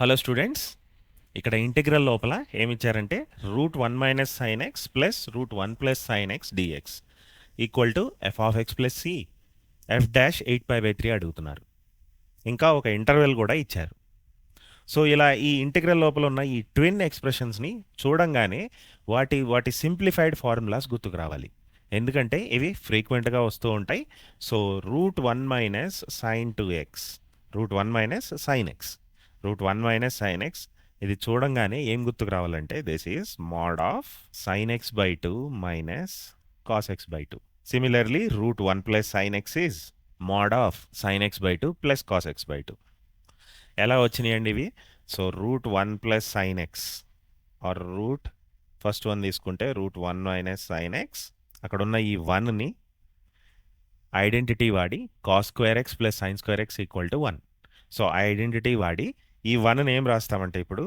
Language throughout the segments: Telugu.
హలో స్టూడెంట్స్, ఇక్కడ ఇంటిగ్రల్ లోపల ఏమిచ్చారంటే root 1 minus sine x plus root 1 plus sine x dx equal to f of x plus c f dash 8π/3 అడుగుతున్నారు. ఇంకా ఒక ఇంటర్వెల్ కూడా ఇచ్చారు. సో ఇలా ఈ ఇంటిగ్రల్ లోపల ఉన్న ఈ ట్విన్ ఎక్స్ప్రెషన్స్ని చూడంగానే వాటి వాటి సింప్లిఫైడ్ ఫార్ములాస్ గుర్తుకు రావాలి. ఎందుకంటే ఇవి ఫ్రీక్వెంట్గా వస్తూ ఉంటాయి. So root 1 minus sine 2x, root 1 minus sine x, root 1 minus sine x, ఇది చూడంగానే ఏం గుర్తుకు రావాలంటే this is mod of sine x by 2 minus cos x by 2. Similarly root 1 plus sine x is mod of sine x by 2 plus cos x by 2. ఎలా వచ్చినాయండి ఇవి? So root 1 plus sine x or root first one తీసుకుంటే రూట్ 1 మైనస్ సైన్ ఎక్స్, అక్కడ ఉన్న ఈ 1ని ఐడెంటిటీ వాడి cos square X plus sine square X equal to 1. So identity వాడి ఈ 1ని ఏం రాస్తామంటే ఇప్పుడు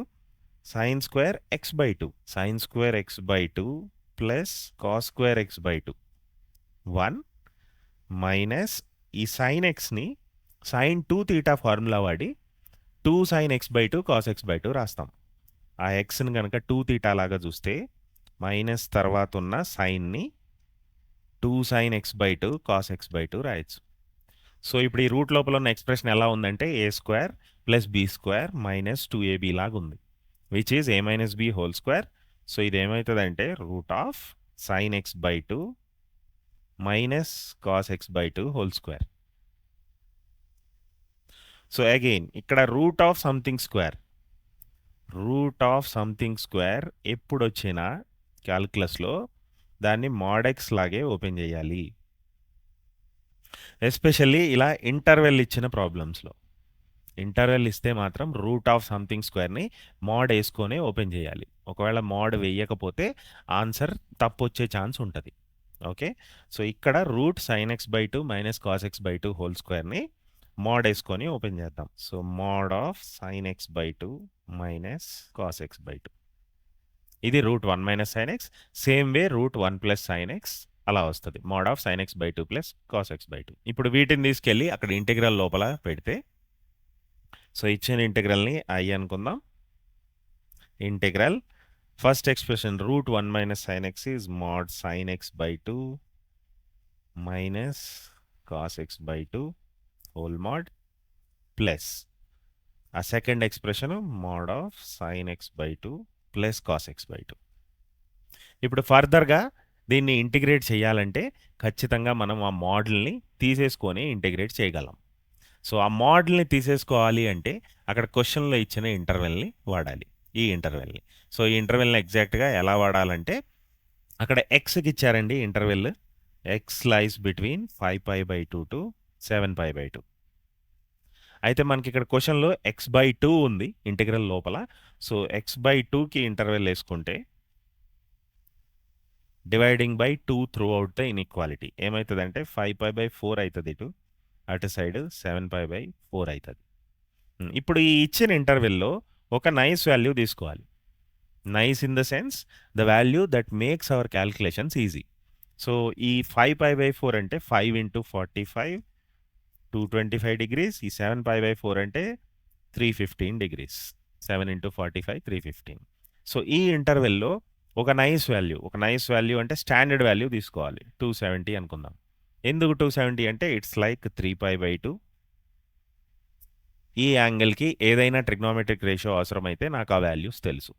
sine square X by 2, sine square X by 2 plus cos square X by 2 1 minus ఈ సైన్ ఎక్స్ని సైన్ 2 తీటా ఫార్ములా వాడి 2 sign x by 2 cos x by 2 రాస్తాం. ఆ ఎక్స్ని కనుక 2 తీటా లాగా చూస్తే మైనస్ తర్వాత ఉన్న సైన్ని 2 sign x by 2 cos x by 2 రాయొచ్చు. సో ఇప్పుడు ఈ రూట్ లోపల ఉన్న ఎక్స్ప్రెషన్ ఎలా ఉందంటే a square plus b square minus 2ab లాగా ఉంది, which is a minus b whole square. So ఇది ఏమవుతుందంటే root of sine x by 2 minus cos x by 2 whole square. So again ఇక్కడ root of something square, root of something square ఎప్పుడు వచ్చినా క్యాల్కులస్లో దాన్ని మోడెక్స్ లాగే ఓపెన్ చేయాలి, ఎస్పెషల్లీ ఇలా ఇంటర్వెల్ ఇచ్చిన ప్రాబ్లమ్స్లో. ఇంటర్వెల్ ఇస్తే మాత్రం రూట్ ఆఫ్ సంథింగ్ స్క్వేర్ని మోడ్ వేసుకొని ఓపెన్ చేయాలి. ఒకవేళ మోడ్ వేయకపోతే ఆన్సర్ తప్పు వచ్చే ఛాన్స్ ఉంటుంది. ఓకే, సో ఇక్కడ root sine x by 2 minus cos x by 2 whole స్క్వేర్ని మోడ్ వేసుకొని ఓపెన్ చేద్దాం. So mod of sine x by 2 minus cos x by 2, ఇది root 1 minus sine x. Same way root 1 plus sine x అలా వస్తుంది, mod of sine x by 2 plus cos x by 2. ఇప్పుడు వీటిని తీసుకెళ్ళి అక్కడ ఇంటిగ్రల్ లోపల పెడితే, సో ఇచ్చిన ఇంటిగ్రల్ని ఐ అనుకుందాం. Integral first expression root 1 minus sine x is mod sine x by 2 minus cos x by 2 whole mod plus ఆ second expression mod of sine x by 2 plus cos x by 2. ఇప్పుడు ఫర్దర్గా దీన్ని ఇంటిగ్రేట్ చేయాలంటే ఖచ్చితంగా మనం ఆ మోడల్ని తీసేసుకొని ఇంటిగ్రేట్ చేయగలం. సో ఆ మోడల్ని తీసేసుకోవాలి అంటే అక్కడ క్వశ్చన్లో ఇచ్చిన ఇంటర్వెల్ని వాడాలి, ఈ ఇంటర్వెల్ని. సో ఈ ఇంటర్వెల్ని ఎగ్జాక్ట్గా ఎలా వాడాలంటే అక్కడ ఎక్స్కి ఇచ్చారండి interval, x lies between 5π/2 to 7π/2. అయితే మనకి ఇక్కడ క్వశ్చన్లో ఎక్స్ బై 2 ఉంది ఇంటిగ్రల్ లోపల. సో ఎక్స్ బై 2కి ఇంటర్వెల్ వేసుకుంటే dividing by 2 through out the inequality ఏమవుతుందంటే 5π/4 అవుతుంది, అటు సైడ్ 7π/4 అవుతుంది. ఇప్పుడు ఈ ఇచ్చిన ఇంటర్వెల్లో ఒక నైస్ వాల్యూ తీసుకోవాలి. Nice in the sense the value that makes hour calculations easy. So ఈ 5π/4 అంటే 5 × 45 225 డిగ్రీస్, ఈ 7π/4 అంటే 315 డిగ్రీస్, 7 × 45 315. సో ఈ ఇంటర్వెల్లో ఒక నైస్ వాల్యూ అంటే స్టాండర్డ్ వాల్యూ తీసుకోవాలి, 270 అనుకుందాం. ఎందుకు 270 అంటే ఇట్స్ లైక్ 3π/2. ఈ యాంగిల్కి ఏదైనా ట్రిగ్నోమెట్రిక్ రేషియో అవసరమైతే నాకు ఆ వాల్యూస్ తెలుసు.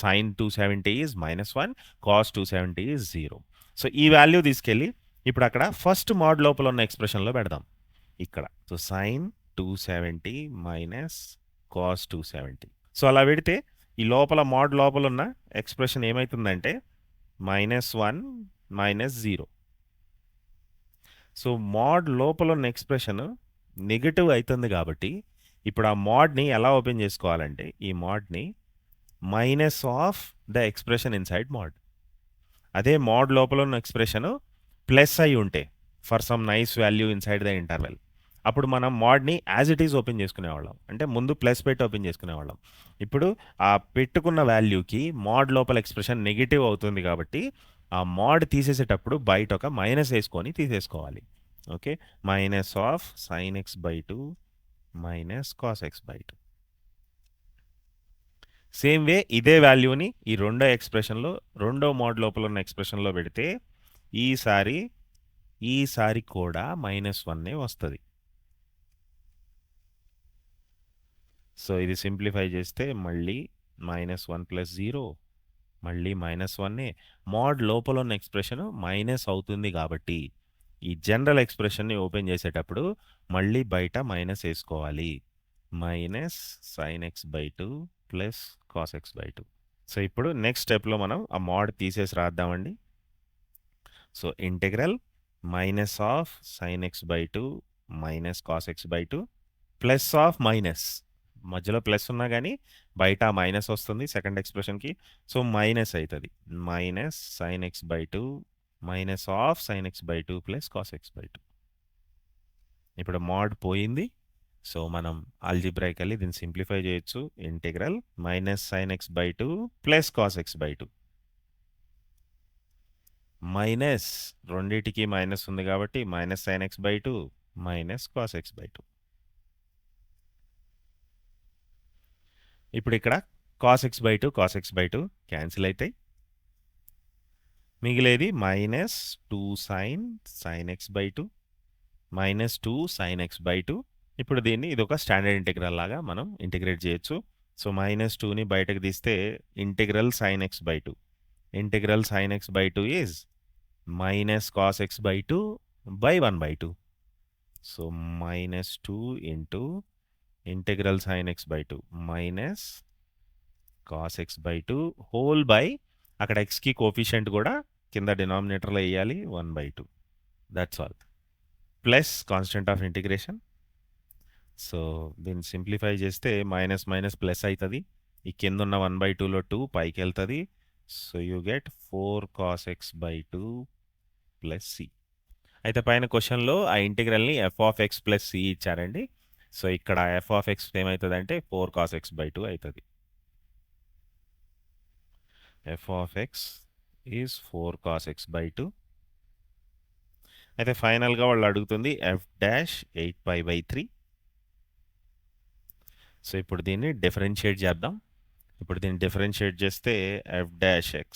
Sine 270 is -1, cos 270 is 0. So ఈ వాల్యూ తీసుకెళ్ళి ఇప్పుడు అక్కడ ఫస్ట్ మోడ్ లోపల ఉన్న ఎక్స్ప్రెషన్లో పెడదాం ఇక్కడ. So sine 270 minus cos 270. So అలా పెడితే ఈ లోపల మోడ్ లోపల ఉన్న ఎక్స్ప్రెషన్ ఏమవుతుందంటే -1 -0. సో మోడ్ లోపల ఉన్న ఎక్స్ప్రెషన్ నెగటివ్ అవుతుంది కాబట్టి ఇప్పుడు ఆ మోడ్ని ఎలా ఓపెన్ చేసుకోవాలంటే ఈ మోడ్ని minus of the expression inside mod. అదే మోడ్ లోపల ఉన్న ఎక్స్ప్రెషన్ ప్లస్ అయి ఉంటే for some nice value inside the interval, అప్పుడు మనం మోడ్ని యాజ్ ఇట్ ఈజ్ ఓపెన్ చేసుకునేవాళ్ళం, అంటే ముందు ప్లస్ పెట్టి ఓపెన్ చేసుకునేవాళ్ళం. ఇప్పుడు ఆ పెట్టుకున్న వాల్యూకి మోడ్ లోపల ఎక్స్ప్రెషన్ నెగిటివ్ అవుతుంది కాబట్టి ఆ మోడ్ తీసేసేటప్పుడు బయట ఒక మైనస్ వేసుకొని తీసేసుకోవాలి. Okay, minus of sine x by 2 minus cos x by 2. Same way ఇదే వాల్యూని ఈ రెండో ఎక్స్‌ప్రెషన్‌లో రెండో మోడ్ లోపల ఉన్న ఎక్స్‌ప్రెషన్‌లో పెడితే ఈసారి ఈసారి కూడా -1 వస్తది. సో, ఇది సింప్లిఫై చేస్తే మళ్ళీ -1 + 0 మళ్ళీ -1 మోడ్ లోపల ఉన్న ఎక్స్‌ప్రెషన్ మైనస్ అవుతుంది కాబట్టి ఈ జనరల్ ఎక్స్‌ప్రెషన్‌ని ఓపెన్ చేసేటప్పుడు మళ్ళీ బయట మైనస్ ఏసుకోవాలి. -sin x/2 + cos x/2. సో, ఇప్పుడు నెక్స్ట్ స్టెప్‌లో మనం ఆ మోడ్ తీసేసి రాద్దామండి. సో, integral -sin x/2 - cos x/2 plus of minus మధ్యలో ప్లస్ ఉన్నా గానీ బయట మైనస్ వస్తుంది సెకండ్ ఎక్స్‌ప్రెషన్‌కి. సో, మైనస్ అయితది. -sin x/2 -sin x/2 + cos x/2. ఇప్పుడు మోడ్ పోయింది. సో, మనం ఆల్జీబ్రాయికల్లీ దీన్ని సింప్లిఫై చేయొచ్చు. Integral -sin x/2 + cos x/2 minus రెండిటికి మైనస్ ఉంది కాబట్టి -sin x/2 - cos x/2. ఇప్పుడు ఇక్కడ cos x/2 క్యాన్సిల్ అయితాయి. మిగిలేది -2sin x/2 -2sin x/2. ఇప్పుడు దీన్ని ఇదొక స్టాండర్డ్ ఇంటిగ్రల్ లాగా మనం ఇంటిగ్రేట్ చేయొచ్చు. సో, -2ని బయటకు తీస్తే integral sin x/2. Integral sin x/2 is -cos x/2 / 1/2. So, -2 into integral sin x/2 -cos x/2 whole by అక్కడ xకి కోఫిషియంట్ కూడా కింద డినామినేటర్లో వేయాలి 1/2. That's all. Plus constant of integration. So, దీన్ని సింప్లిఫై చేస్తే మైనస్ ప్లస్ అవుతుంది. ఈ కింద ఉన్న 1/2లో 2 పైకి వెళ్తుంది. So, you get 4 cos x/2 + c. అయితే పైన క్వశ్చన్లో ఆ ఇంటిగ్రల్ని f(x + c) ఇచ్చారండి. సో, ఇక్కడ f(x) ఏమవుతుందంటే 4 cos x/2 అవుతుంది. f(x) is 4 cos x/2. అయితే ఫైనల్గా వాళ్ళు అడుగుతుంది f'(8π/3). సో, ఇప్పుడు దీన్ని డిఫరెన్షియేట్ చేద్దాం. ఇప్పుడు దీన్ని డిఫరెన్షియేట్ చేస్తే f'(x)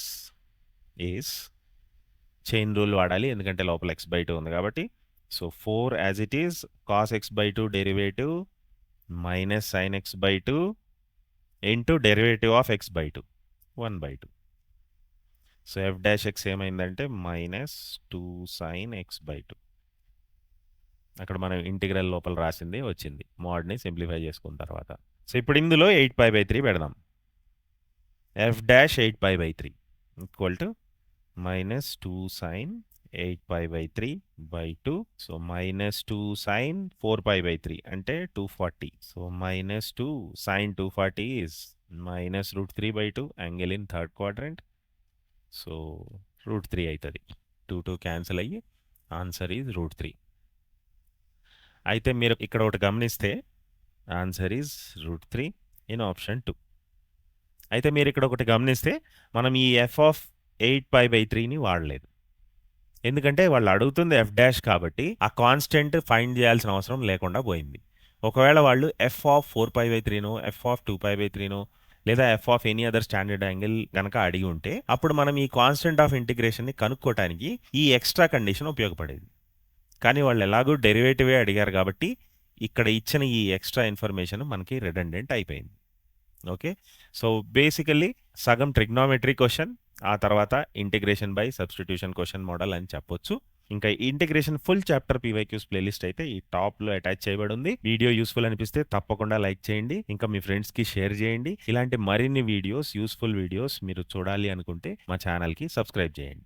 ఈజ్ చైన్ రూల్ వాడాలి ఎందుకంటే లోపల x/2 ఉంది కాబట్టి. So, 4 as it is cos x/2 derivative -sin x/2 into derivative of x/2 1/2. So, f'(x) ఏమైందంటే -2sin x/2. అక్కడ మనం ఇంటిగ్రల్ లోపల రాసింది వచ్చింది మోడ్ని సింప్లిఫై చేసుకున్న తర్వాత. సో, ఇప్పుడు ఇందులో 8π/3 పెడదాం. f'(8π/3) equal to -2sin 8π/3/2. So, -2sin 4π/3 అంటే 240. So, -2 sin 240 is -√3/2 angle in third quadrant. So, √3 అవుతుంది. 2 క్యాన్సిల్ అయ్యి ఆన్సర్ ఈజ్ √3. అయితే మీరు ఇక్కడ ఒకటి గమనిస్తే ఆన్సర్ ఈజ్ √3 ఇన్ ఆప్షన్ 2. అయితే మీరు ఇక్కడ ఒకటి గమనిస్తే మనం ఈ f(8π/3)ని వాడలేదు. ఎందుకంటే వాళ్ళు అడుగుతుంది f' కాబట్టి ఆ కాన్స్టెంట్ ఫైండ్ చేయాల్సిన అవసరం లేకుండా పోయింది. ఒకవేళ వాళ్ళు f(4π/3నో f(2π/3నో లేదా f any other standard angle కనుక అడిగి ఉంటే అప్పుడు మనం ఈ కాన్స్టెంట్ ఆఫ్ ఇంటిగ్రేషన్ని కనుక్కోవటానికి ఈ ఎక్స్ట్రా కండిషన్ ఉపయోగపడేది. కానీ వాళ్ళు ఎలాగూ డెరివేటివే అడిగారు కాబట్టి ఇక్కడ ఇచ్చిన ఈ ఎక్స్ట్రా ఇన్ఫర్మేషన్ మనకి రిడెండెంట్ అయిపోయింది. ఓకే. సో, బేసికల్లీ సగం ట్రిగ్నోమెట్రీ క్వశ్చన్ ఆ తర్వాత integration by substitution question model అని చెప్పొచ్చు. ఇంకా integration full chapter PYQs playlist అయితే ఈ టాప్లో అటాచ్ చేయబడి ఉంది. వీడియో యూస్ఫుల్ అనిపిస్తే తప్పకుండా లైక్ చేయండి. ఇంకా మీ ఫ్రెండ్స్కి షేర్ చేయండి. ఇలాంటి మరిన్ని వీడియోస్ యూస్ఫుల్ వీడియోస్ మీరు చూడాలి అనుకుంటే మా ఛానల్కి సబ్స్క్రైబ్ చేయండి.